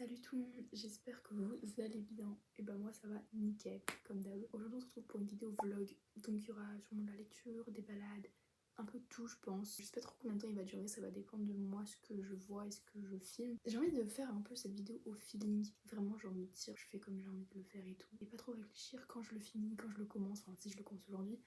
Salut tout le monde, j'espère que vous allez bien. Et ben moi ça va nickel, comme d'hab. Aujourd'hui on se retrouve pour une vidéo vlog. Donc il y aura sûrement de la lecture, des balades, un peu de tout je pense. Je sais pas trop combien de temps il va durer, ça va dépendre de moi, ce que je vois et ce que je filme. J'ai envie de faire un peu cette vidéo au feeling. Vraiment genre me dire, je fais comme j'ai envie de le faire et tout. Et pas trop réfléchir quand je le finis, quand je le commence. Enfin si je le commence aujourd'hui,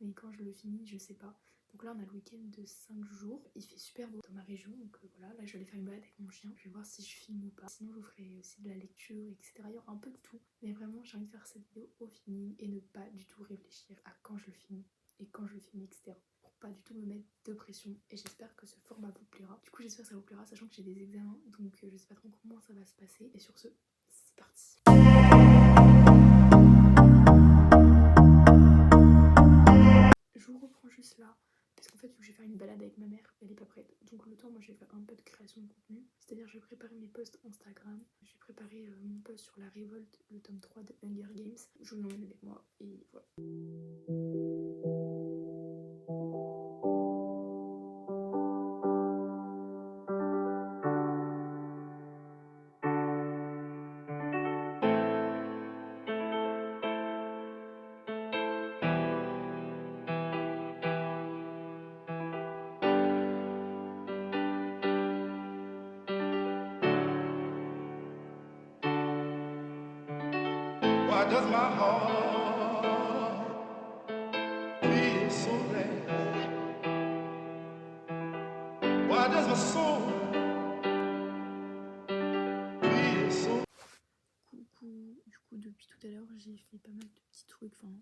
mais quand je le finis je sais pas. Donc là on a le week-end de 5 jours, il fait super beau dans ma région, donc voilà, là je vais aller faire une balade avec mon chien, je vais voir si je filme ou pas. Sinon je vous ferai aussi de la lecture, etc. Il y aura un peu de tout, mais vraiment j'ai envie de faire cette vidéo au feeling et ne pas du tout réfléchir à quand je le filme et quand je le filme, etc. Pour pas du tout me mettre de pression, et j'espère que ce format vous plaira. Du coup j'espère que ça vous plaira, sachant que j'ai des examens, donc je sais pas trop comment ça va se passer. Et sur ce, c'est parti. Je vous reprends juste là, parce qu'en fait, vu que je vais faire une balade avec ma mère, elle est pas prête. Donc le temps, moi, je vais faire un peu de création de contenu. C'est-à-dire, je vais préparer mes posts Instagram. Je vais préparer mon post sur la révolte, le tome 3 de Hunger Games. Je vous l'emmène avec moi et voilà. Why does my heart feel so glad? Why does my soul feel so... Coucou, du coup, depuis tout à l'heure, j'ai fait pas mal de petits trucs. Enfin,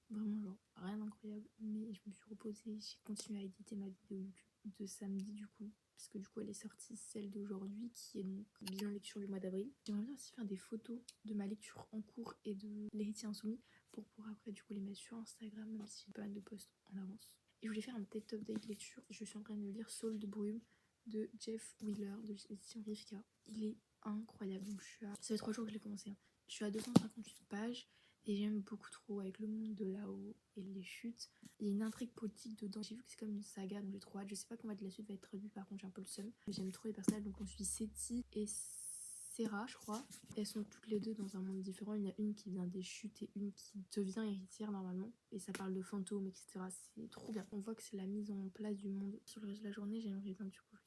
vraiment, genre, rien d'incroyable. Mais je me suis reposée, j'ai continué à éditer ma vidéo YouTube de samedi, du coup. Parce que du coup, elle est sortie, celle d'aujourd'hui, qui est donc bien lecture du mois d'avril. J'aimerais bien aussi faire des photos de ma lecture en cours et de l'héritier insoumis pour pouvoir après, du coup, les mettre sur Instagram, même si j'ai pas mal de posts en avance. Et je voulais faire un petit update lecture. Je suis en train de lire Saul de Brume de Jeff Wheeler de l'édition Rivka. Il est incroyable. Donc ça fait 3 jours que je l'ai commencé. Je suis à 258 pages et j'aime beaucoup trop, avec le monde de là-haut et les chutes. Il y a une intrigue politique dedans. J'ai vu que c'est comme une saga, donc j'ai trop hâte. Je sais pas comment la suite va être traduite, par contre j'ai un peu le seum. J'aime trop les personnages, donc on suit Seti et Sarah, je crois. Elles sont toutes les deux dans un monde différent. Il y en a une qui vient des chutes et une qui devient héritière normalement. Et ça parle de fantômes, etc. C'est trop bien. On voit que c'est la mise en place du monde. Sur le reste de la journée, j'aimerais bien, du coup,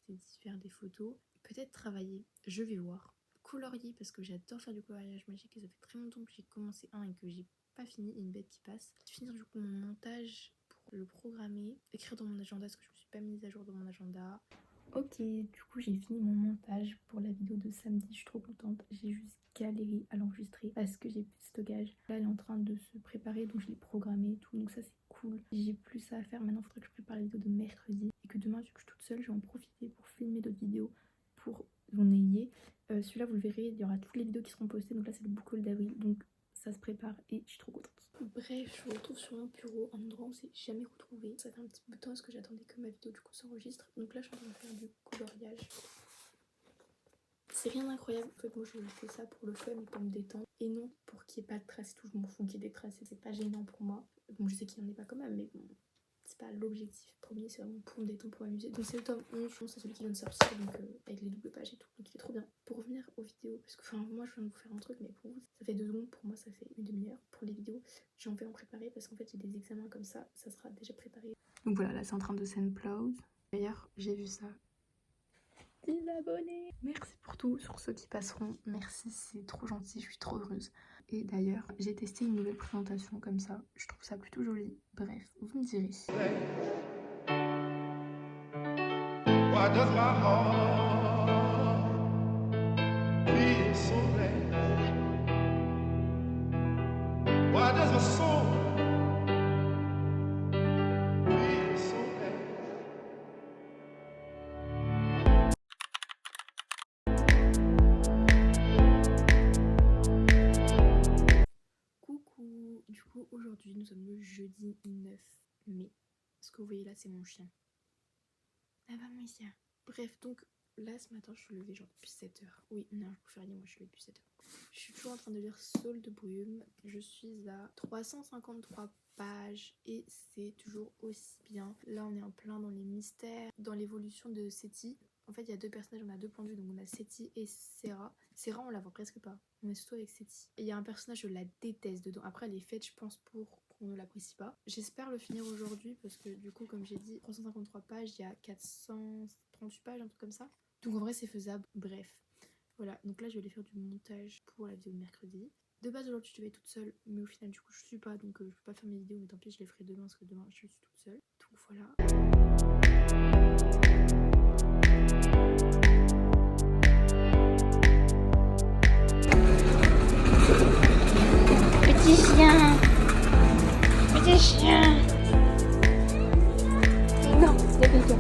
faire des photos. Peut-être travailler. Je vais voir. Colorier, parce que j'adore faire du coloriage magique et ça fait très longtemps que j'ai commencé un et que j'ai pas fini. Une bête qui passe. Finir du coup mon montage pour le programmer. Écrire dans mon agenda, parce que je me suis pas mise à jour dans mon agenda. Ok, du coup j'ai fini mon montage pour la vidéo de samedi, je suis trop contente. J'ai juste galéré à l'enregistrer parce que j'ai plus de stockage. Là elle est en train de se préparer, donc je l'ai programmé et tout, donc ça c'est cool. J'ai plus ça à faire maintenant, il faudrait que je prépare la vidéo de mercredi. Et que demain, vu que je suis toute seule, je vais en profiter pour filmer d'autres vidéos pour vous n'ayez. Celui-là vous le verrez, il y aura toutes les vidéos qui seront postées, donc là c'est le book haul d'avril, donc ça se prépare et je suis trop contente. Bref, je me retrouve sur mon bureau, un endroit où on s'est jamais retrouvé. Ça fait un petit peu de temps parce que j'attendais que ma vidéo du coup s'enregistre. Donc là je suis en train de faire du coloriage. C'est rien d'incroyable, en fait moi je fais ça pour le fun et pour me détendre. Et non pour qu'il n'y ait pas de traces et tout, je m'en fous qu'il y ait des traces et c'est pas gênant pour moi. Bon je sais qu'il n'y en ait pas quand même, mais bon, c'est pas l'objectif premier, c'est vraiment pour me détendre, pour m'amuser. Donc c'est le tome 11, je pense c'est celui qui vient de sortir, donc avec les doubles pages et tout, donc il est trop bien. Pour revenir aux vidéos, parce que enfin moi je viens de vous faire un truc, mais pour vous ça fait 2 secondes, pour moi ça fait une demi-heure. Pour les vidéos, j'ai envie d'en préparer parce qu'en fait j'ai des examens comme ça sera déjà préparé. Donc voilà, là c'est en train de s'enplose. D'ailleurs j'ai vu ça. 10 abonnés. Merci pour tout, sur ceux qui passeront, merci, c'est trop gentil, je suis trop heureuse. Et d'ailleurs, j'ai testé une nouvelle présentation comme ça, je trouve ça plutôt joli. Bref, vous me direz. Why does my heart feel so glad? Why does my soul feel so glad? Coucou, du coup aujourd'hui nous sommes le jeudi 9 mai. Ce que vous voyez là c'est mon chien. Ah bah mon chien. Bref, donc là ce matin je suis levée genre depuis 7h. Oui, non, je préfère dire moi je suis levée depuis 7h. Je suis toujours en train de lire Saul de Brume. Je suis à 353 pages et c'est toujours aussi bien. Là on est en plein dans les mystères, dans l'évolution de Seti. En fait il y a deux personnages, on a deux points de vue, donc on a Seti et Sarah. Serra, on la voit presque pas. On est surtout avec Seti. Et il y a un personnage, je la déteste dedans. Après, elle est faite, je pense, pour qu'on ne l'apprécie pas. J'espère le finir aujourd'hui parce que du coup, comme j'ai dit, 353 pages, il y a 438 pages, un truc comme ça. Donc en vrai, c'est faisable. Bref. Voilà, donc là, je vais aller faire du montage pour la vidéo de mercredi. De base, aujourd'hui, je devais être toute seule, mais au final, du coup, je suis pas, donc je peux pas faire mes vidéos, mais tant pis, je les ferai demain parce que demain, je suis toute seule. Donc voilà. Petit chien. Petit chien. Non, dépêche-toi.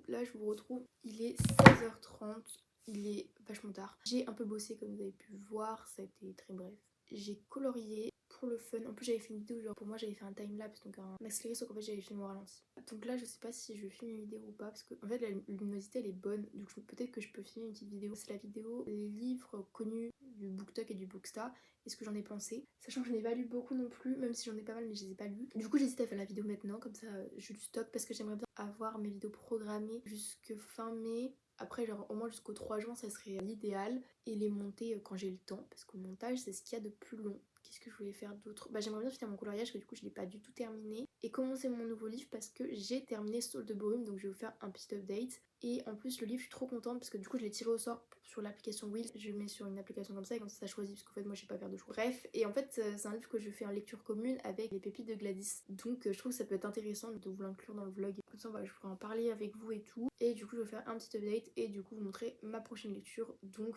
Là je vous retrouve, il est 16h30, il est vachement tard. J'ai un peu bossé comme vous avez pu voir, ça a été très bref. J'ai colorié pour le fun, en plus j'avais fait une vidéo genre pour moi j'avais fait un timelapse, donc un accéléré sauf qu'en fait j'avais filmé au ralenti. Donc là je sais pas si je vais filmer une vidéo ou pas parce que en fait la luminosité elle est bonne, donc peut-être que je peux filmer une petite vidéo. C'est la vidéo les livres connus du BookTok et du Booksta et ce que j'en ai pensé. Sachant que je n'ai pas lu beaucoup non plus, même si j'en ai pas mal mais je les ai pas lus. Du coup j'hésite à faire la vidéo maintenant, comme ça je le stocke parce que j'aimerais bien avoir mes vidéos programmées jusque fin mai. Après genre au moins jusqu'au 3 juin ça serait l'idéal. Et les monter quand j'ai le temps parce qu'au montage c'est ce qu'il y a de plus long. Qu'est-ce que je voulais faire d'autre? Bah j'aimerais bien finir mon coloriage que du coup je l'ai pas du tout terminé. Et commencer mon nouveau livre parce que j'ai terminé Saule de Brume, donc je vais vous faire un petit update. Et en plus le livre je suis trop contente parce que du coup je l'ai tiré au sort sur l'application Will. Je le mets sur une application comme ça et comme ça choisit parce qu'en fait moi je sais pas faire de choix. Bref, et en fait c'est un livre que je fais en lecture commune avec les pépites de Gladys. Donc je trouve que ça peut être intéressant de vous l'inclure dans le vlog. Comme ça voilà, je pourrais en parler avec vous et tout. Et du coup je vais faire un petit update et du coup vous montrer ma prochaine lecture. Donc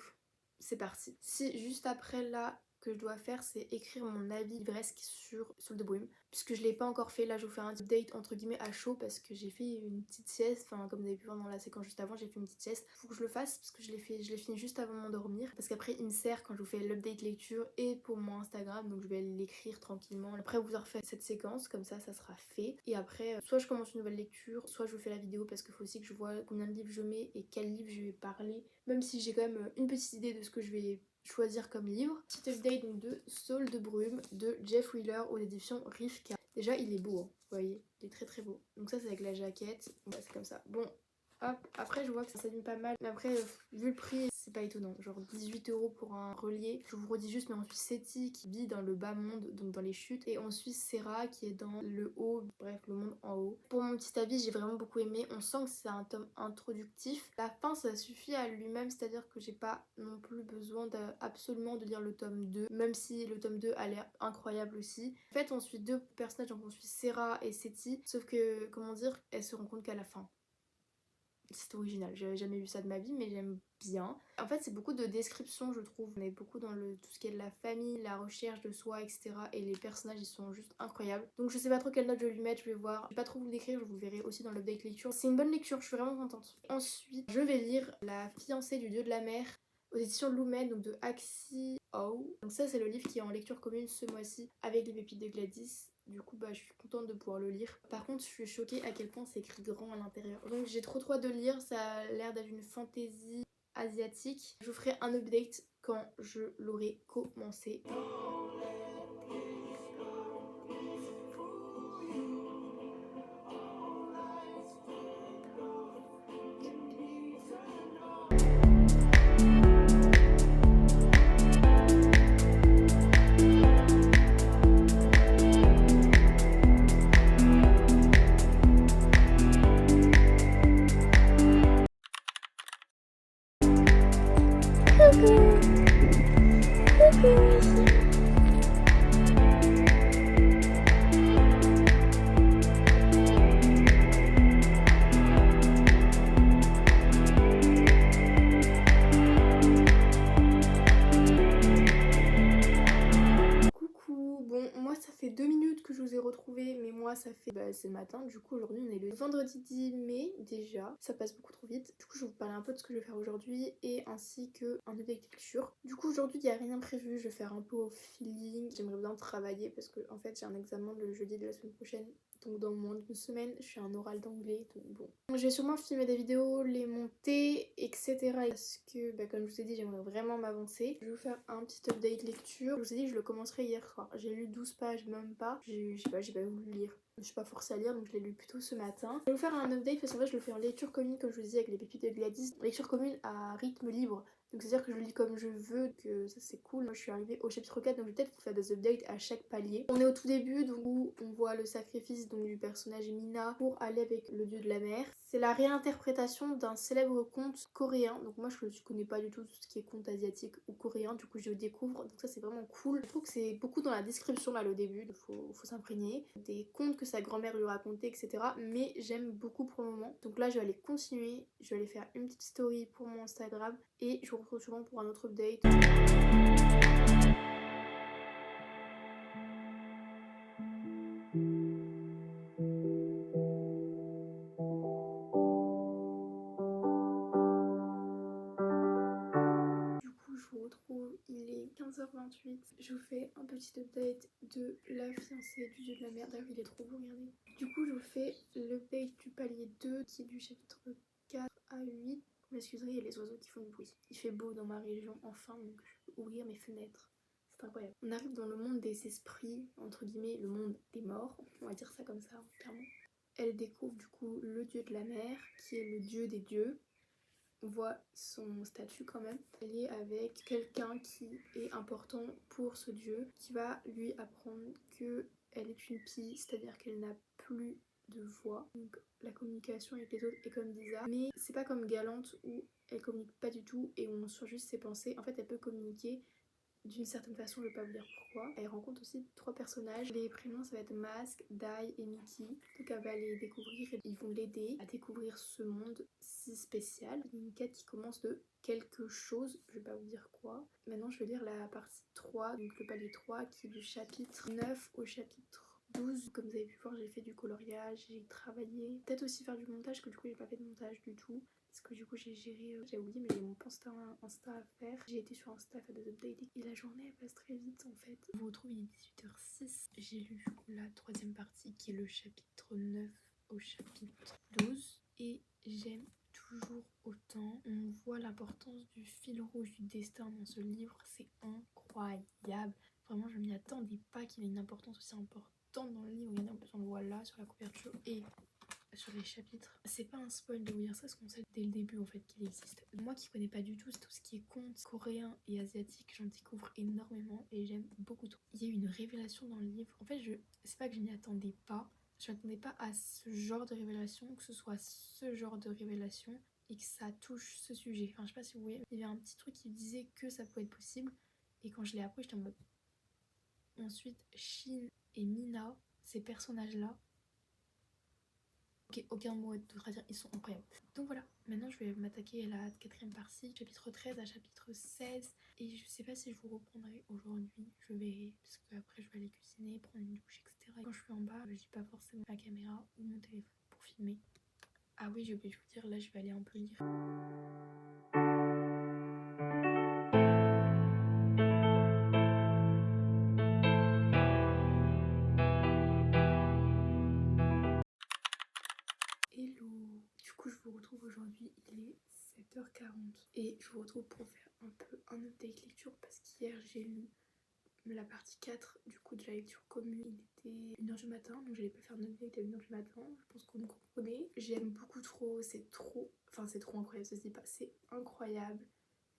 c'est parti. Si juste après là que je dois faire c'est écrire mon avis livresque sur Saule de Brume puisque je l'ai pas encore fait. Là je vais vous faire un update entre guillemets à chaud parce que j'ai fait une petite sieste, enfin comme vous avez pu voir dans la séquence juste avant j'ai fait une petite sieste. Faut que je le fasse parce que je l'ai fini juste avant de m'endormir parce qu'après il me sert quand je vous fais l'update lecture et pour mon Instagram, donc je vais l'écrire tranquillement. Après vous refaire cette séquence comme ça sera fait et après soit je commence une nouvelle lecture soit je vous fais la vidéo parce qu'il faut aussi que je vois combien de livres je mets et quel livre je vais parler, même si j'ai quand même une petite idée de ce que je vais choisir comme livre. Petit update donc de Saule de Brume de Jeff Wheeler aux éditions Rivka. Déjà il est beau hein, vous voyez, il est très très beau. Donc ça c'est avec la jaquette, bah, c'est comme ça. Bon hop, après je vois que ça s'abîme pas mal, mais après vu le prix c'est pas étonnant, genre 18 € pour un relié. Je vous redis juste, mais en Suisse Seti qui vit dans le bas monde, donc dans les chutes, et en Suisse Serra qui est dans le haut, bref le monde en haut. Pour mon petit avis j'ai vraiment beaucoup aimé, on sent que c'est un tome introductif. La fin ça suffit à lui-même, c'est à dire que j'ai pas non plus besoin absolument de lire le tome 2, même si le tome 2 a l'air incroyable aussi. En fait on suit deux personnages, donc on suit Serra et Seti, sauf que comment dire, elles se rencontrent qu'à la fin. C'est original, j'avais jamais vu ça de ma vie mais j'aime bien. En fait c'est beaucoup de descriptions je trouve, on est beaucoup dans tout ce qui est de la famille, la recherche de soi etc. Et les personnages ils sont juste incroyables. Donc je sais pas trop quelle note je vais lui mettre, je vais voir. Je vais pas trop vous le décrire, je vous le verrai aussi dans l'update lecture. C'est une bonne lecture, je suis vraiment contente. Ensuite je vais lire La fiancée du dieu de la mer aux éditions Lumen, donc de Axie Oh. Donc ça c'est le livre qui est en lecture commune ce mois-ci avec les pépites de Gladys. Du coup bah je suis contente de pouvoir le lire. Par contre je suis choquée à quel point c'est écrit grand à l'intérieur. Donc j'ai trop hâte de lire, ça a l'air d'être une fantaisie asiatique. Je vous ferai un update quand je l'aurai commencé. Coucou. Coucou. retrouvé, mais moi ça fait c'est le matin, du coup aujourd'hui on est le vendredi 10 mai déjà, ça passe beaucoup trop vite. Du coup je vais vous parler un peu de ce que je vais faire aujourd'hui et ainsi que un update lecture. Du coup aujourd'hui il n'y a rien prévu, je vais faire un peu au feeling, j'aimerais bien travailler parce que en fait j'ai un examen le jeudi de la semaine prochaine. Donc dans moins d'une semaine, je suis un oral d'anglais, donc bon. Donc, je vais sûrement filmer des vidéos, les monter, etc. Parce que, comme je vous ai dit, j'aimerais vraiment m'avancer. Je vais vous faire un petit update lecture. Je vous ai dit, je le commencerai hier soir. J'ai lu 12 pages, même pas. Je sais pas, j'ai pas voulu lire. Je suis pas forcée à lire, donc je l'ai lu plutôt ce matin. Je vais vous faire un update parce qu'en fait, je le fais en lecture commune, comme je vous disais, avec les pépites de Gladys. Lecture commune à rythme libre. Donc c'est-à-dire que je le lis comme je veux, que ça c'est cool. Moi je suis arrivée au chapitre 4, donc je vais peut-être vous faire des updates à chaque palier. On est au tout début, donc où on voit le sacrifice donc, du personnage Mina pour aller avec le dieu de la mer. C'est la réinterprétation d'un célèbre conte coréen. Donc moi je ne connais pas du tout tout ce qui est conte asiatique ou coréen, du coup je découvre. Donc ça c'est vraiment cool. Je trouve que c'est beaucoup dans la description là, au début, il faut s'imprégner. Des contes que sa grand-mère lui racontait, etc. Mais j'aime beaucoup pour le moment. Donc là je vais aller continuer, je vais aller faire une petite story pour mon Instagram et je vous retrouve souvent pour un autre update. Du coup je vous retrouve, il est 15h28. Je vous fais un petit update de la fiancée du dieu de la mer. D'ailleurs il est trop beau, regardez. Du coup je vous fais l'update du palier 2 qui est du chapitre 4 à 8. Vous m'excuserez, il y a les oiseaux qui font du bruit. Il fait beau dans ma région enfin, donc je peux ouvrir mes fenêtres. C'est incroyable. On arrive dans le monde des esprits, entre guillemets, le monde des morts. On va dire ça comme ça, clairement. Elle découvre du coup le dieu de la mer, qui est le dieu des dieux. On voit son statut quand même. Elle est avec quelqu'un qui est important pour ce dieu, qui va lui apprendre qu'elle est une pie, c'est-à-dire qu'elle n'a plus de voix. Donc la communication avec les autres est comme Disa, mais c'est pas comme Galante où elle communique pas du tout et on suit juste ses pensées. En fait elle peut communiquer d'une certaine façon, je vais pas vous dire pourquoi. Elle rencontre aussi 3 personnages. Les prénoms ça va être Mask, Dai et Mickey. Donc elle va les découvrir et ils vont l'aider à découvrir ce monde si spécial. Il y a une quête qui commence de quelque chose, je vais pas vous dire quoi. Maintenant je vais lire la partie 3, donc le palier 3 qui est du chapitre 9 au chapitre 12. Comme vous avez pu voir, j'ai fait du coloriage, j'ai travaillé. Peut-être aussi faire du montage, que du coup j'ai pas fait de montage du tout. Parce que du coup j'ai géré, j'ai oublié, mais j'ai mon Insta à faire. J'ai été sur Insta à faire des updates et la journée elle passe très vite en fait. On vous retrouve, il est 18h06. J'ai lu du coup la 3e partie qui est le chapitre 9 au chapitre 12. Et j'aime toujours autant. On voit l'importance du fil rouge du destin dans ce livre, c'est incroyable. Vraiment je m'y attendais pas qu'il ait une importance aussi importante dans le livre. Regardez, en plus on le voit là sur la couverture et sur les chapitres. C'est pas un spoil de vous dire ça parce qu'on sait dès le début en fait qu'il existe. Moi qui connais pas du tout tout ce qui est contes coréens et asiatiques, j'en découvre énormément et j'aime beaucoup tout. Il y a eu une révélation dans le livre. En fait c'est pas que je n'y attendais pas. Je m'attendais pas à ce genre de révélation, que ce soit ce genre de révélation et que ça touche ce sujet. Enfin je sais pas si vous voyez, il y avait un petit truc qui disait que ça pouvait être possible et quand je l'ai appris j'étais en mode... Ensuite Shin et Mina, ces personnages là, ok, aucun mot d'autre à dire, ils sont incroyables. Donc voilà, maintenant je vais m'attaquer à la 4e partie, chapitre 13 à chapitre 16. Et je sais pas si je vous reprendrai aujourd'hui, je verrai, parce que après je vais aller cuisiner, prendre une douche, etc. Et quand je suis en bas, j'ai pas forcément ma caméra ou mon téléphone pour filmer. Ah oui, j'ai oublié de vous dire, là je vais aller un peu lire. Hello. Du coup je vous retrouve aujourd'hui, il est 7h40 et je vous retrouve pour faire un peu un update lecture parce qu'hier j'ai lu la partie 4 du coup de la lecture commune. Il était 1h du matin donc j'allais pas faire un update à 1h du matin, je pense qu'on me comprenait. J'aime beaucoup trop, c'est trop incroyable, ça se dit pas, c'est incroyable.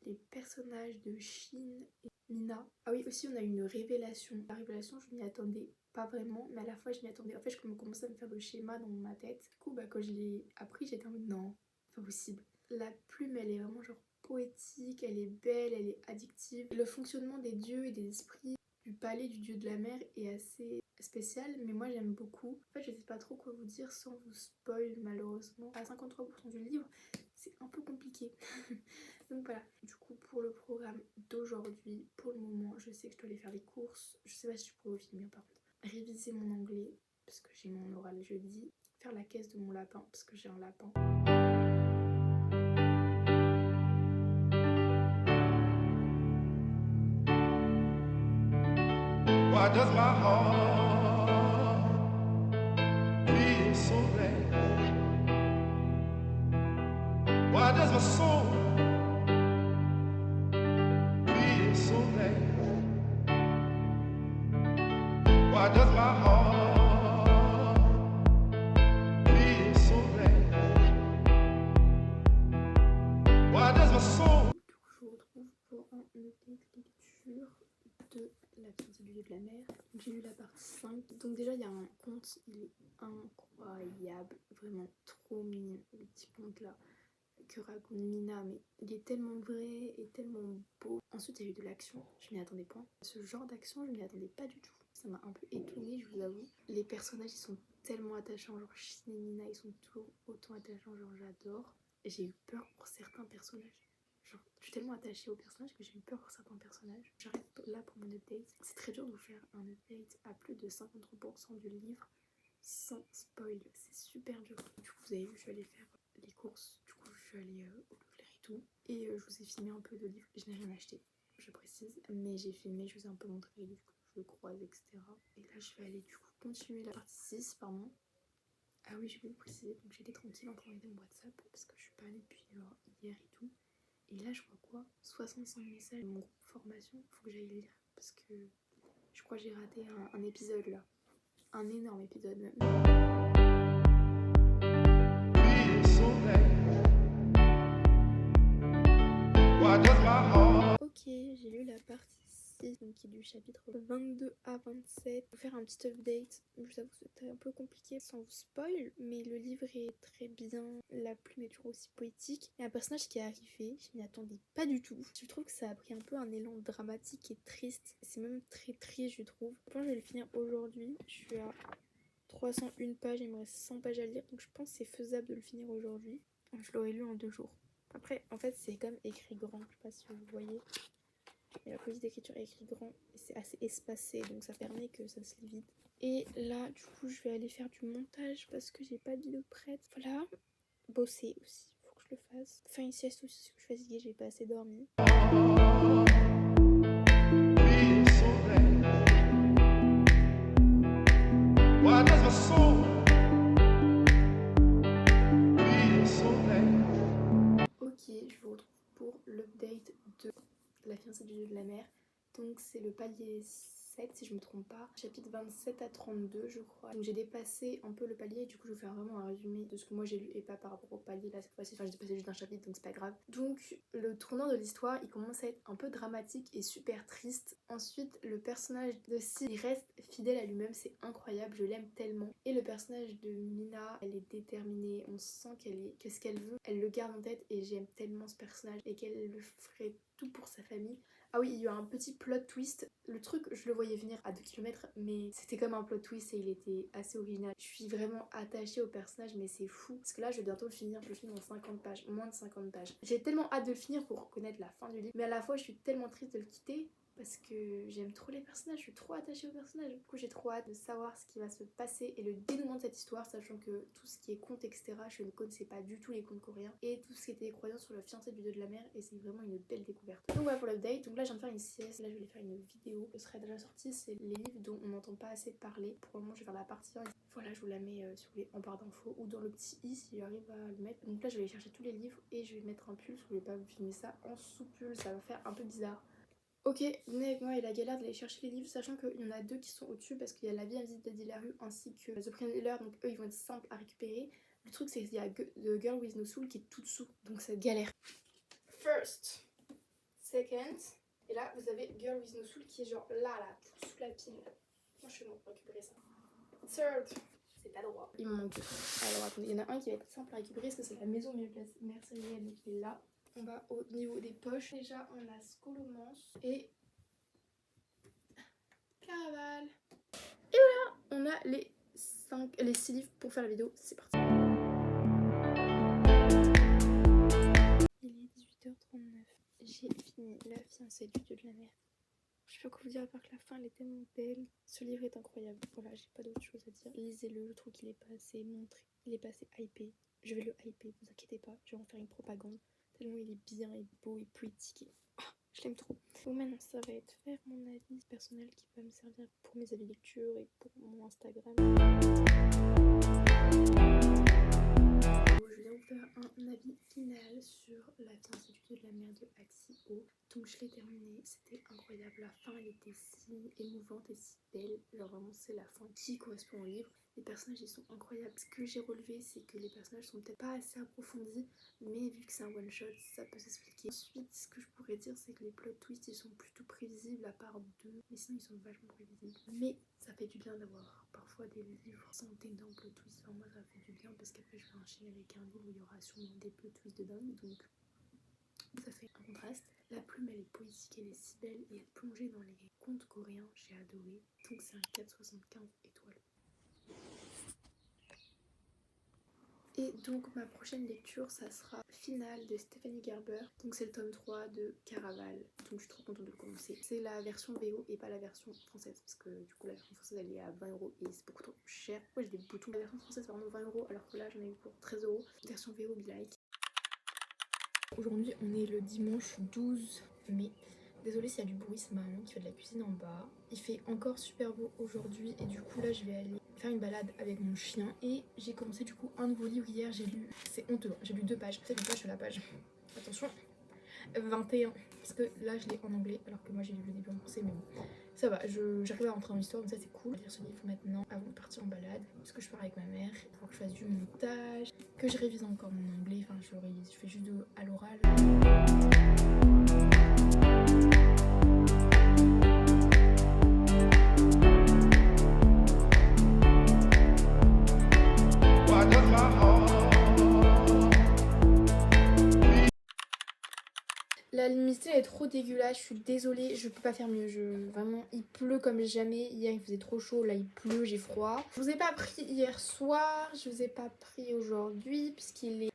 Les personnages de Shin et Mina. Ah oui, aussi on a eu une révélation. La révélation je m'y attendais pas vraiment, mais à la fois je m'y attendais. En fait je commençais à me faire le schéma dans ma tête. Du coup quand je l'ai appris j'étais en mode non, pas possible. La plume elle est vraiment genre poétique, elle est belle, elle est addictive. Le fonctionnement des dieux et des esprits du palais du dieu de la mer est assez spécial, mais moi j'aime beaucoup. En fait je sais pas trop quoi vous dire sans vous spoil malheureusement. À 53% du livre c'est un peu compliqué. Donc voilà, du coup pour le programme d'aujourd'hui, pour le moment je sais que je dois aller faire les courses. Je sais pas si je pourrais vous filmer par contre. réviser mon anglais parce que j'ai mon oral jeudi, faire la caisse de mon lapin parce que j'ai un lapin. Why does my heart feel so bad? Why does my soul feel so bad? Why does my heart feel so bad? Why does my soul? Du coup, je vous retrouve pour un update lecture de La fiancée du dieu de la mer. J'ai lu la partie 5. Donc déjà, il y a un conte, il est incroyable, vraiment trop mignon, le petit conte là que raconte Mina, mais il est tellement vrai et tellement beau. Ensuite, il y a eu de l'action, je m'y attendais pas. Ce genre d'action, je m'y attendais pas du tout. Ça m'a un peu étonnée, je vous avoue. Les personnages, ils sont tellement attachants, genre Shin et Mina, ils sont toujours autant attachants, genre j'adore. Et j'ai eu peur pour certains personnages. Genre, je suis tellement attachée aux personnages que j'ai eu peur pour certains personnages. J'arrête là pour mon update. C'est très dur de vous faire un update à plus de 53% du livre sans spoil. C'est super dur. Du coup, vous avez vu, je suis allée faire les courses. Du coup, je suis allée au Leclerc et tout. Et je vous ai filmé un peu le livre. Je n'ai rien acheté, je précise. Mais j'ai filmé, je vous ai un peu montré les livres que je croise, etc. Et là, je vais aller du coup continuer la partie 6, pardon. Ah oui, je vais vous préciser. Donc, j'étais tranquille en train de mon WhatsApp parce que je suis pas allée depuis genre, hier et tout. Et là, je vois quoi 65 messages de mon groupe formation. Faut que j'aille lire parce que je crois que j'ai raté un épisode là. Un énorme épisode même. Feel so bad. Why does my heart? Ok, j'ai lu la partie 6, donc qui est du chapitre 22 à 27. Je vais faire un petit update. Je vous avoue que c'était un peu compliqué sans vous spoil, mais le livre est très bien. La plume est toujours aussi poétique. Il y a un personnage qui est arrivé, je m'y attendais pas du tout. Je trouve que ça a pris un peu un élan dramatique et triste. C'est même très triste, je trouve. Je pense que je vais le finir aujourd'hui. Je suis à 301 pages, il me reste 100 pages à lire, donc je pense que c'est faisable de le finir aujourd'hui. Je l'aurais lu en 2 jours. Après, en fait, c'est comme écrit grand, je sais pas si vous voyez. Mais la police d'écriture est écrit grand et c'est assez espacé, donc ça permet que ça se lit vite. Et là, du coup, je vais aller faire du montage parce que j'ai pas de vidéo prête. Voilà, bosser aussi, faut que je le fasse. Faire une sieste aussi, parce que je suis fatiguée, j'ai pas assez dormi. Feel so bad. Why does my soul feel so bad? Ok, je vous retrouve pour l'update de La fiancée du dieu de la mer. Donc c'est le palier 7 si je me trompe pas. Chapitre 27 à 32 je crois. Donc j'ai dépassé un peu le palier, du coup je vais faire vraiment un résumé de ce que moi j'ai lu et pas par rapport au palier là cette fois-ci. Enfin j'ai dépassé juste un chapitre donc c'est pas grave. Donc le tournant de l'histoire il commence à être un peu dramatique et super triste. Ensuite le personnage de Sid il reste fidèle à lui-même, c'est incroyable, je l'aime tellement. Et le personnage de Mina, elle est déterminée, on sent qu'est-ce qu'elle veut, elle le garde en tête et j'aime tellement ce personnage et qu'elle le ferait tout pour sa famille. Ah oui, il y a eu un petit plot twist. Le truc, je le voyais venir à 2 km, mais c'était comme un plot twist et il était assez original. Je suis vraiment attachée au personnage, mais c'est fou. Parce que là, je vais bientôt le finir. Je le finis en 50 pages, moins de 50 pages. J'ai tellement hâte de le finir pour connaître la fin du livre. Mais à la fois, je suis tellement triste de le quitter. Parce que j'aime trop les personnages, je suis trop attachée aux personnages. Du coup, j'ai trop hâte de savoir ce qui va se passer et le dénouement de cette histoire, sachant que tout ce qui est conte, etc., je ne connaissais pas du tout les contes coréens. Et tout ce qui était les croyances sur le fiancé du dieu de la mer, et c'est vraiment une belle découverte. Donc voilà pour l'update. Donc là, je viens de faire une sieste. Là, je vais faire une vidéo. Ce serait déjà sorti. C'est les livres dont on n'entend pas assez parler. Pour le moment, je vais faire la partie 1. Voilà, je vous la mets si vous voulez en barre d'infos ou dans le petit i si j'arrive à le mettre. Donc là, je vais aller chercher tous les livres et je vais mettre un pull. Je vais pas vous filmer ça en sous-pull, ça va faire un peu bizarre. Ok, venez avec moi et la galère d'aller chercher les livres, sachant qu'il y en a 2 qui sont au-dessus parce qu'il y a La vie à visite d'Eddie Larue ainsi que The Preneur, donc eux ils vont être simples à récupérer. Le truc c'est qu'il y a The Girl with No Soul qui est tout dessous, donc ça galère. First, second, et là vous avez Girl with No Soul qui est genre là, tout sous la pile. Franchement, récupérer ça. Third, c'est pas droit. Il me manque 2. Alors attendez, il y en a un qui va être simple à récupérer parce que c'est la maison mercérienne, donc il est là. On va au niveau des poches. Déjà, on a Scholomance et Caraval. Et voilà, on a les 6 livres pour faire la vidéo. C'est parti. Il est 18h39. J'ai fini La fiancée du dieu de la mer. Je sais pas quoi vous dire à part que la fin elle est tellement belle. Ce livre est incroyable. Voilà, j'ai pas d'autre chose à dire. Lisez-le, je trouve qu'il est pas assez montré. Il est pas assez hypé. Je vais le hyper, vous inquiétez pas. Je vais en faire une propagande. Tellement il est bien et beau et poétique. Je l'aime trop. Bon, maintenant ça va être faire mon avis personnel qui va me servir pour mes avis lecture et pour mon Instagram. Je viens vous faire un avis final sur La fiancée de la mère de Axio. Donc je l'ai terminé, c'était incroyable. La fin elle était si émouvante et si belle. Genre vraiment c'est la fin qui correspond au livre. Les personnages ils sont incroyables. Ce que j'ai relevé c'est que les personnages sont peut-être pas assez approfondis, mais vu que c'est un one shot ça peut s'expliquer. Ensuite ce que je pourrais dire c'est que les plot twists ils sont plutôt prévisibles à part deux, mais sinon ils sont vachement prévisibles. Mais ça fait du bien d'avoir parfois des livres sans d'énormes plot twists. Enfin, moi ça fait du bien parce qu'après je vais enchaîner avec un livre où il y aura sûrement des plot twists de dingue, donc ça fait un contraste. La plume elle est poétique, elle est si belle et être plongée dans les contes coréens, j'ai adoré. Donc c'est un 4,75 étoiles. Et donc ma prochaine lecture ça sera Finale de Stephanie Gerber. Donc c'est le tome 3 de Caraval. Donc je suis trop contente de le commencer. C'est la version VO et pas la version française parce que du coup la version française elle est à 20 € et c'est beaucoup trop cher. Moi j'ai des boutons. La version française pardon 20 € alors que là j'en ai eu pour 13 €. Version VO be like. Aujourd'hui on est le dimanche 12 mai. Désolée s'il y a du bruit, c'est ma maman qui fait de la cuisine en bas. Il fait encore super beau aujourd'hui et du coup là je vais aller faire une balade avec mon chien. Et j'ai commencé du coup un nouveau livre hier, j'ai lu, c'est honteux, j'ai lu 2 pages, c'est une page sur la page. Attention, 21, parce que là je l'ai en anglais alors que moi j'ai lu le début en français, mais bon. Ça va, j'arrive à rentrer dans l'histoire, donc ça c'est cool. Je vais lire ce livre maintenant avant de partir en balade, parce que je pars avec ma mère. Il faut que je fasse du montage, que je révise encore mon anglais, enfin je fais juste à l'oral. Why does my heart La luminosité est trop dégueulasse, je suis désolée, je peux pas faire mieux. Vraiment, il pleut comme jamais. Hier il faisait trop chaud, là il pleut, j'ai froid. Je vous ai pas pris hier soir, je vous ai pas pris aujourd'hui puisqu'il est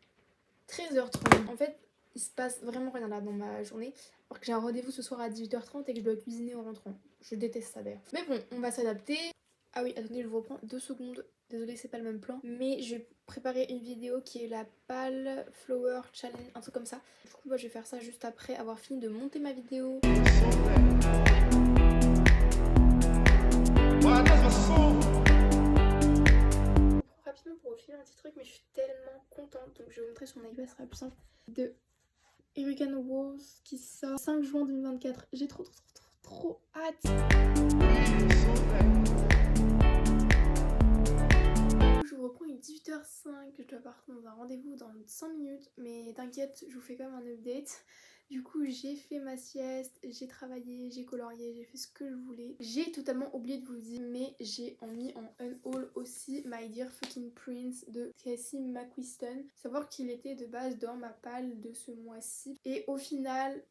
13h30. En fait, il se passe vraiment rien là dans ma journée. Alors que j'ai un rendez-vous ce soir à 18h30 et que je dois cuisiner en rentrant. Je déteste ça d'ailleurs. Mais bon, on va s'adapter. Ah oui, attendez, je vous reprends 2 secondes. Désolée, c'est pas le même plan. Mais je vais préparer une vidéo qui est la Pal Flower Challenge, un truc comme ça. Du coup, moi, je vais faire ça juste après avoir fini de monter ma vidéo. Why does my soul Rapidement pour vous filmer un petit truc, mais je suis tellement contente. Donc, je vais vous montrer sur mon iPad, ce sera plus simple. De Hurricane Wars qui sort 5 juin 2024. J'ai trop hâte. be so bad? Je vous reprends, il est 18h05, je dois partir dans un rendez-vous dans 5 minutes, mais t'inquiète, je vous fais quand même un update. Du coup, j'ai fait ma sieste, j'ai travaillé, j'ai colorié, j'ai fait ce que je voulais. J'ai totalement oublié de vous dire, mais j'ai mis en unhaul aussi My Dear Fucking Prince de Cassie McQuiston. Savoir qu'il était de base dans ma palle de ce mois-ci. Et au final,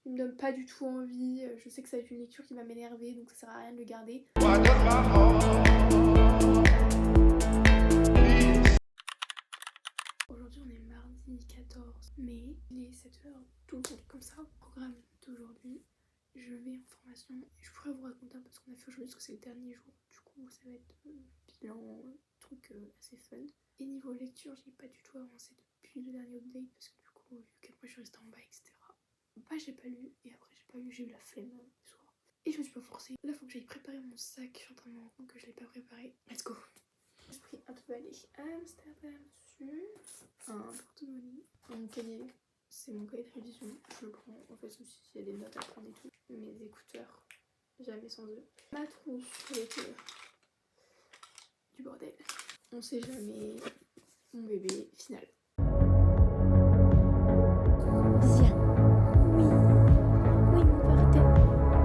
il me donne pas du tout envie. Je sais que ça va être une lecture qui va m'énerver, donc ça sert à rien de le garder. Why does my heart Aujourd'hui on est mardi 14 mai, il est 7h12, comme ça, programme d'aujourd'hui, je vais en formation et je pourrais vous raconter un peu ce qu'on a fait aujourd'hui parce que c'est le dernier jour, du coup ça va être bilan, truc assez fun. Et niveau lecture, j'ai pas du tout avancé depuis le dernier update parce que du coup, vu qu'après je suis restée en bas, etc. Bah j'ai pas lu et après j'ai pas lu, j'ai eu la flemme ce soir. Et je me suis pas forcée. Là faut que j'aille préparer mon sac, je suis en train de me rendre compte que je l'ai pas préparé. Let's go. J'ai pris un peu aller à Amsterdam dessus, un porte-monnaie, un cahier, c'est mon cahier de révision, je le prends en fait s'il y a des notes à prendre et tout, mes écouteurs, jamais sans eux, ma trousse avec du bordel, on sait jamais, mon bébé final. Viens. Oui. Oui, mon porteur. Oui.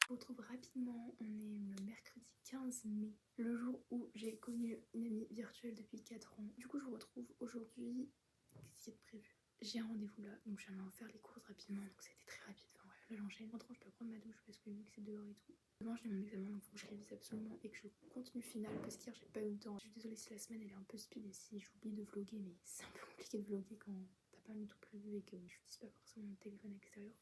Je vous retrouve rapidement, on est le mercredi 15 mai, le jour où j'ai connu une amie virtuelle depuis 4 ans. Du coup je vous retrouve aujourd'hui, qu'est-ce qu'il y a de prévu? J'ai un rendez-vous là, donc je viens de faire les courses rapidement, donc c'était très rapide. Enfin, ouais. là j'enchaîne. En rentrant, je peux prendre ma douche parce que vu que c'est dehors et tout. Demain, j'ai mon examen, donc faut que je révise absolument et que je continue finale parce qu'hier, j'ai pas eu le temps. Je suis désolée si la semaine elle est un peu speed et si j'oublie de vlogger, mais c'est un peu compliqué de vlogger quand t'as pas du tout prévu et que je n'utilise pas forcément mon téléphone extérieur.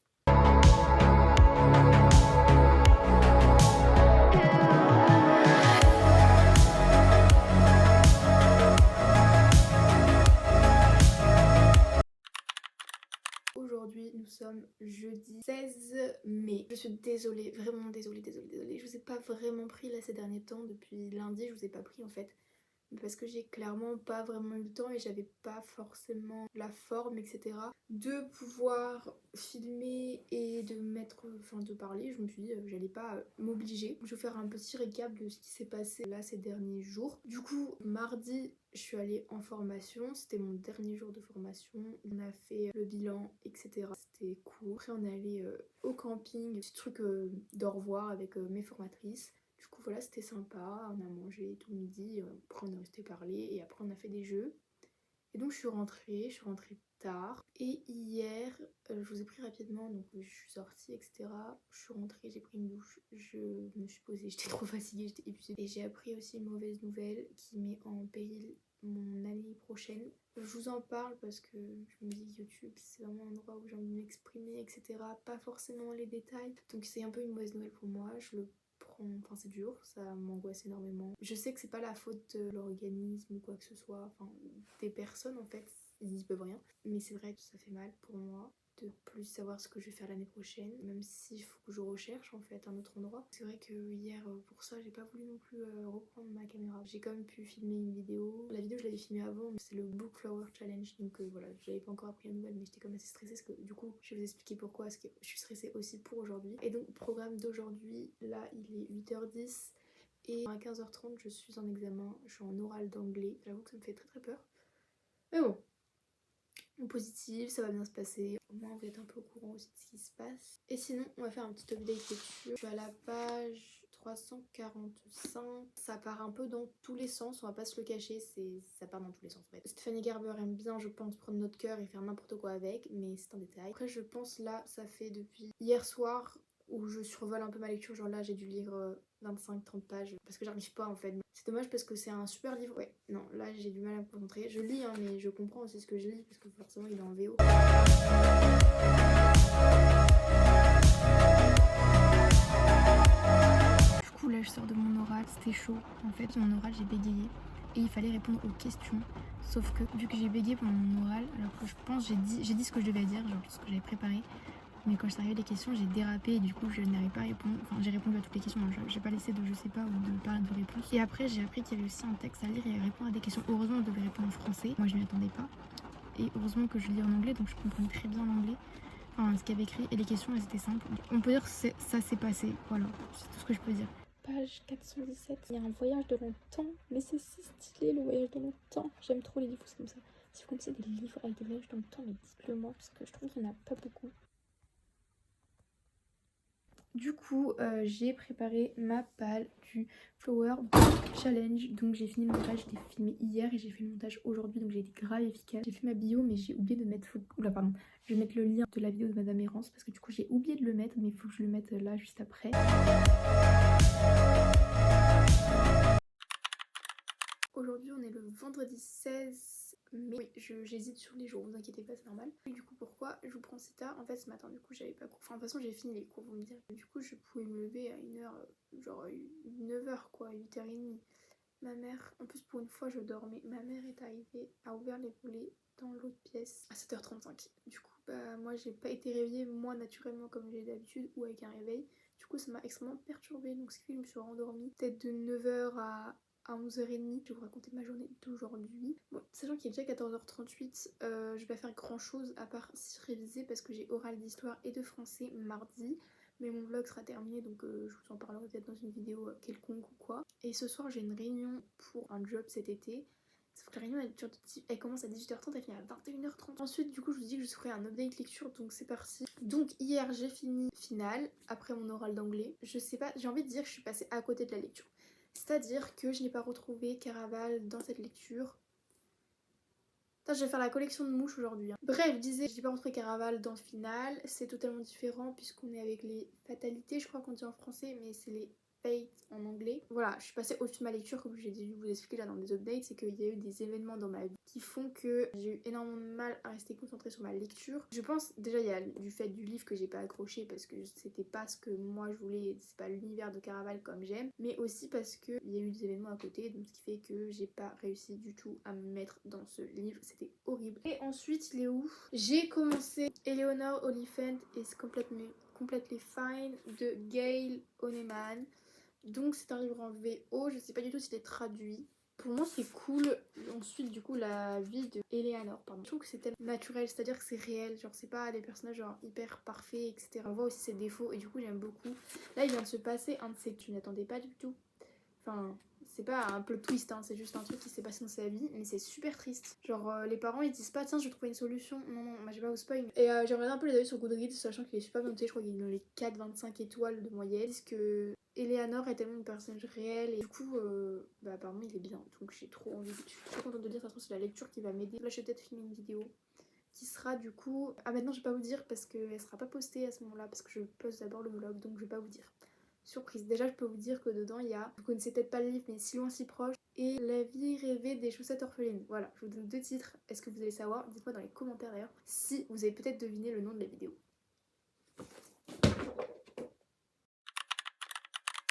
Aujourd'hui, nous sommes jeudi 16 mai. Je suis désolée, vraiment désolée. Je vous ai pas vraiment pris là ces derniers temps. Depuis lundi, je vous ai pas pris en fait. Parce que j'ai clairement pas vraiment eu le temps et j'avais pas forcément la forme, etc. de pouvoir filmer et de de parler. Je me suis dit j'allais pas m'obliger. Je vais vous faire un petit récap de ce qui s'est passé là ces derniers jours. Du coup, mardi, je suis allée en formation. C'était mon dernier jour de formation. On a fait le bilan, etc. C'était cool. Après, on est allé au camping, petit truc d'au revoir avec mes formatrices. Du coup voilà, c'était sympa, on a mangé tout midi, après on est resté parler et après on a fait des jeux. Et donc je suis rentrée tard. Et hier, je vous ai pris rapidement, donc je suis sortie, etc. Je suis rentrée, j'ai pris une douche, je me suis posée, j'étais trop fatiguée, j'étais épuisée. Et j'ai appris aussi une mauvaise nouvelle qui met en péril mon année prochaine. Je vous en parle parce que je me dis que YouTube c'est vraiment un endroit où j'ai envie de m'exprimer, etc. Pas forcément les détails. Donc c'est un peu une mauvaise nouvelle pour moi, enfin c'est dur, ça m'angoisse énormément. Je sais que c'est pas la faute de l'organisme ou quoi que ce soit, enfin des personnes en fait, ils y peuvent rien. Mais c'est vrai que ça fait mal pour moi de plus savoir ce que je vais faire l'année prochaine, même s'il faut que je recherche en fait un autre endroit. C'est vrai que hier pour ça j'ai pas voulu non plus reprendre ma caméra. J'ai quand même pu filmer une vidéo. La vidéo je l'avais filmée avant, mais c'est le Book Flower Challenge, donc voilà, j'avais pas encore appris la nouvelle mais j'étais quand même assez stressée parce que du coup je vais vous expliquer pourquoi, parce que je suis stressée aussi pour aujourd'hui. Et donc programme d'aujourd'hui, là il est 8h10 et à 15h30 je suis en examen, je suis en oral d'anglais. J'avoue que ça me fait très peur. Mais bon, positif, ça va bien se passer. Au moins vous êtes un peu au courant aussi de ce qui se passe. Et sinon on va faire un petit update lecture. Je suis à la page 345. Ça part un peu dans tous les sens, on va pas se le cacher, ça part dans tous les sens en fait. Stéphanie Gerber aime bien, je pense, prendre notre cœur et faire n'importe quoi avec, mais c'est un détail. Après je pense là, ça fait depuis hier soir où je survole un peu ma lecture, genre là j'ai dû lire 25-30 pages parce que j'arrive pas en fait. C'est dommage parce que c'est un super livre. Ouais, non, là j'ai du mal à me concentrer. Je lis hein, mais je comprends aussi ce que je lis parce que forcément il est en VO. Du coup là je sors de mon oral, c'était chaud. En fait mon oral j'ai bégayé et il fallait répondre aux questions. Sauf que vu que j'ai bégayé pendant mon oral, alors que je pense j'ai dit ce que je devais dire, genre ce que j'avais préparé. Mais quand je suis arrivée les questions, j'ai dérapé et du coup je n'arrivais pas à répondre. Enfin j'ai répondu à toutes les questions, j'ai pas laissé de je sais pas ou de pas de réponse. Et après j'ai appris qu'il y avait aussi un texte à lire et à répondre à des questions. Heureusement je devais répondre en français, moi je m'y attendais pas. Et heureusement que je lis en anglais donc je comprenais très bien l'anglais. Enfin ce qu'il y avait écrit et les questions elles étaient simples. On peut dire que ça s'est passé, voilà, c'est tout ce que je peux dire. Page 417, il y a un voyage de longtemps, mais c'est si stylé le voyage de longtemps. J'aime trop les livres comme ça. Si vous connaissez des livres avec des voyages dans le temps, mais dites-le moi parce que je trouve qu'il n'y en a pas beaucoup. Du coup, j'ai préparé ma palle du Flower Challenge. Donc j'ai fini le montage, je l'ai filmé hier et j'ai fait le montage aujourd'hui. Donc j'ai été grave efficace. J'ai fait ma bio mais j'ai oublié de mettre... Oula pardon. Je vais mettre le lien de la vidéo de Madame Errance parce que du coup j'ai oublié de le mettre. Mais il faut que je le mette là juste après. Aujourd'hui on est le vendredi 16 mai. Oui, j'hésite sur les jours, vous inquiétez pas, c'est normal. Et du coup pourquoi je vous prends si tard? En fait ce matin du coup j'avais pas cours. Enfin de toute façon j'ai fini les cours, vous me direz. Du coup je pouvais me lever à 1h, genre 9h quoi, 8h30. Ma mère, en plus pour une fois je dormais, ma mère est arrivée, a ouvert les volets dans l'autre pièce à 7h35. Du coup bah moi j'ai pas été réveillée moi naturellement comme j'ai d'habitude ou avec un réveil. Du coup ça m'a extrêmement perturbée, donc ce qui fait que je me suis rendormie peut-être de 9h à 11h30. Je vais vous raconter ma journée d'aujourd'hui. Bon, sachant qu'il est déjà 14h38, je vais pas faire grand chose à part réviser parce que j'ai oral d'histoire et de français mardi. Mais mon vlog sera terminé donc je vous en parlerai peut-être dans une vidéo quelconque ou quoi. Et ce soir j'ai une réunion pour un job cet été. Sauf que la réunion elle commence à 18h30, elle finit à 21h30. Ensuite du coup je vous dis que je ferai un update lecture, donc c'est parti. Donc hier j'ai fini finale après mon oral d'anglais. Je sais pas, j'ai envie de dire que je suis passée à côté de la lecture. C'est-à-dire que je n'ai pas retrouvé Caraval dans cette lecture. Ça, je vais faire la collection de mouches aujourd'hui. Bref, je disais, je n'ai pas rentré Caraval dans Final. C'est totalement différent puisqu'on est avec les fatalités, je crois qu'on dit en français, mais c'est les Fate en anglais. Voilà, je suis passée au-dessus de ma lecture, comme j'ai dû vous expliquer là dans les updates, c'est qu'il y a eu des événements dans ma vie qui font que j'ai eu énormément de mal à rester concentrée sur ma lecture. Je pense déjà il y a du fait du livre que j'ai pas accroché parce que c'était pas ce que moi je voulais, c'est pas l'univers de Caraval comme j'aime, mais aussi parce que il y a eu des événements à côté, donc ce qui fait que j'ai pas réussi du tout à me mettre dans ce livre, c'était horrible. Et ensuite, il est où? J'ai commencé Eleanor Oliphant is Completely Fine de Gail Honeyman. Donc c'est un livre en VO, je sais pas du tout s'il est traduit. Pour moi c'est cool. Ensuite du coup la vie de Eleanor, pardon. Je trouve que c'est tellement naturel, c'est-à-dire que c'est réel, genre c'est pas des personnages genre hyper parfaits, etc. On voit aussi ses défauts et du coup j'aime beaucoup. Là il vient de se passer un de ces que tu n'attendais pas du tout. Enfin, c'est pas un plot twist, hein, c'est juste un truc qui s'est passé dans sa vie, mais c'est super triste. Genre, les parents ils disent pas, tiens, je vais trouver une solution. Non, non, moi j'ai pas vous spoil. Et j'ai regardé un peu les avis sur Goodreads, sachant qu'il est super noté, je crois qu'il est dans les 4-25 étoiles de moyenne. Parce que Eleanor est tellement une personnage réelle, et du coup, apparemment il est bien. Donc j'ai trop envie, je suis trop contente de lire, ça se trouve c'est la lecture qui va m'aider. Là, je vais peut-être filmer une vidéo qui sera du coup. Ah, maintenant je vais pas vous dire parce qu'elle sera pas postée à ce moment-là, parce que je poste d'abord le vlog, donc je vais pas vous dire. Surprise. Déjà, je peux vous dire que dedans, il y a, vous connaissez peut-être pas le livre, mais Si loin si proche, et La vie rêvée des chaussettes orphelines. Voilà, je vous donne 2 titres. Est-ce que vous allez savoir? Dites-moi dans les commentaires d'ailleurs si vous avez peut-être deviné le nom de la vidéo.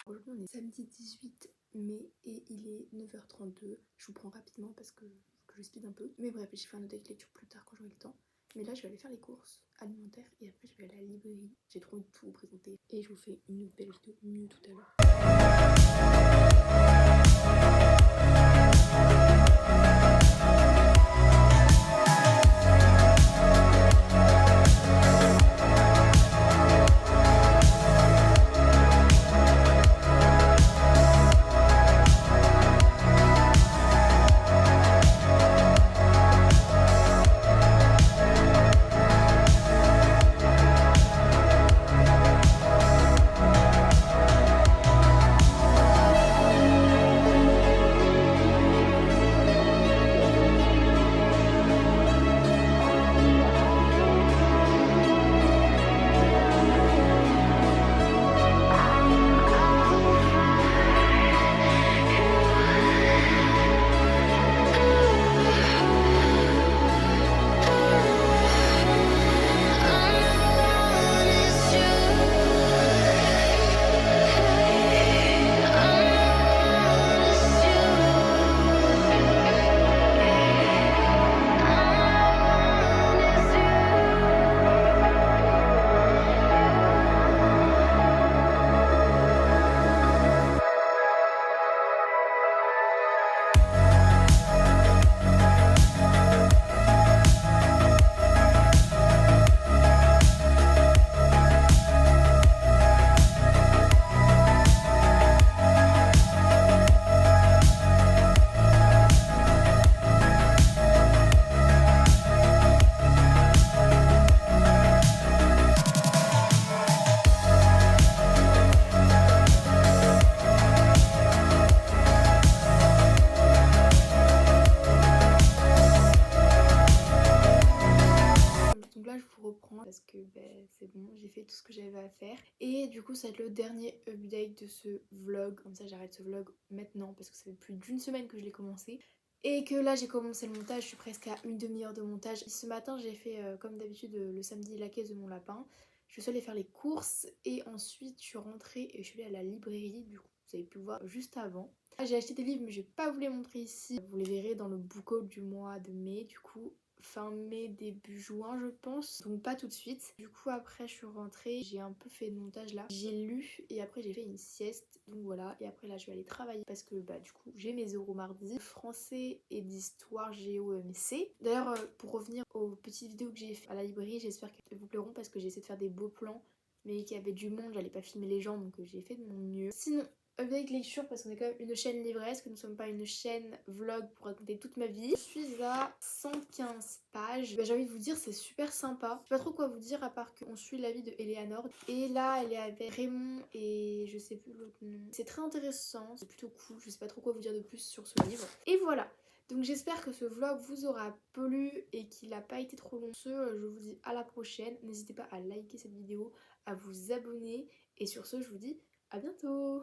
Aujourd'hui, on est samedi 18 mai et il est 9h32. Je vous prends rapidement parce que je speed un peu. Mais bref, j'ai fait un update lecture plus tard quand j'aurai le temps. Mais là, je vais aller faire les courses alimentaires et après, je vais aller à la librairie. J'ai trop envie de tout vous présenter. Et je vous fais une belle vidéo mieux tout à l'heure. Parce que c'est bon, j'ai fait tout ce que j'avais à faire. Et du coup ça va être le dernier update de ce vlog. Comme ça j'arrête ce vlog maintenant parce que ça fait plus d'une semaine que je l'ai commencé. Et que là j'ai commencé le montage, je suis presque à une demi-heure de montage. Ce matin j'ai fait comme d'habitude le samedi la caisse de mon lapin. Je suis allée faire les courses et ensuite je suis rentrée et je suis allée à la librairie. Du coup vous avez pu le voir juste avant. J'ai acheté des livres mais je vais pas vous les montrer ici. Vous les verrez dans le book haul du mois de mai du coup. Fin mai, début juin je pense, donc pas tout de suite. Du coup après je suis rentrée, j'ai un peu fait le montage là, j'ai lu et après j'ai fait une sieste, donc voilà. Et après là je vais aller travailler parce que du coup j'ai mes euros mardi, français et d'histoire géo MSC. D'ailleurs pour revenir aux petites vidéos que j'ai fait à la librairie, j'espère qu'elles vous plairont parce que j'ai essayé de faire des beaux plans mais qu'il y avait du monde, j'allais pas filmer les gens donc j'ai fait de mon mieux. Sinon update lecture parce qu'on est quand même une chaîne livresse, que nous ne sommes pas une chaîne vlog pour raconter toute ma vie. Je suis à 115 pages. J'ai envie de vous dire c'est super sympa. Je sais pas trop quoi vous dire à part qu'on suit la vie de Eleanor. Et là elle est avec Raymond et je sais plus l'autre nom. C'est très intéressant, c'est plutôt cool. Je sais pas trop quoi vous dire de plus sur ce livre. Et voilà. Donc j'espère que ce vlog vous aura plu et qu'il n'a pas été trop long. Je vous dis à la prochaine. N'hésitez pas à liker cette vidéo, à vous abonner. Et sur ce, je vous dis à bientôt.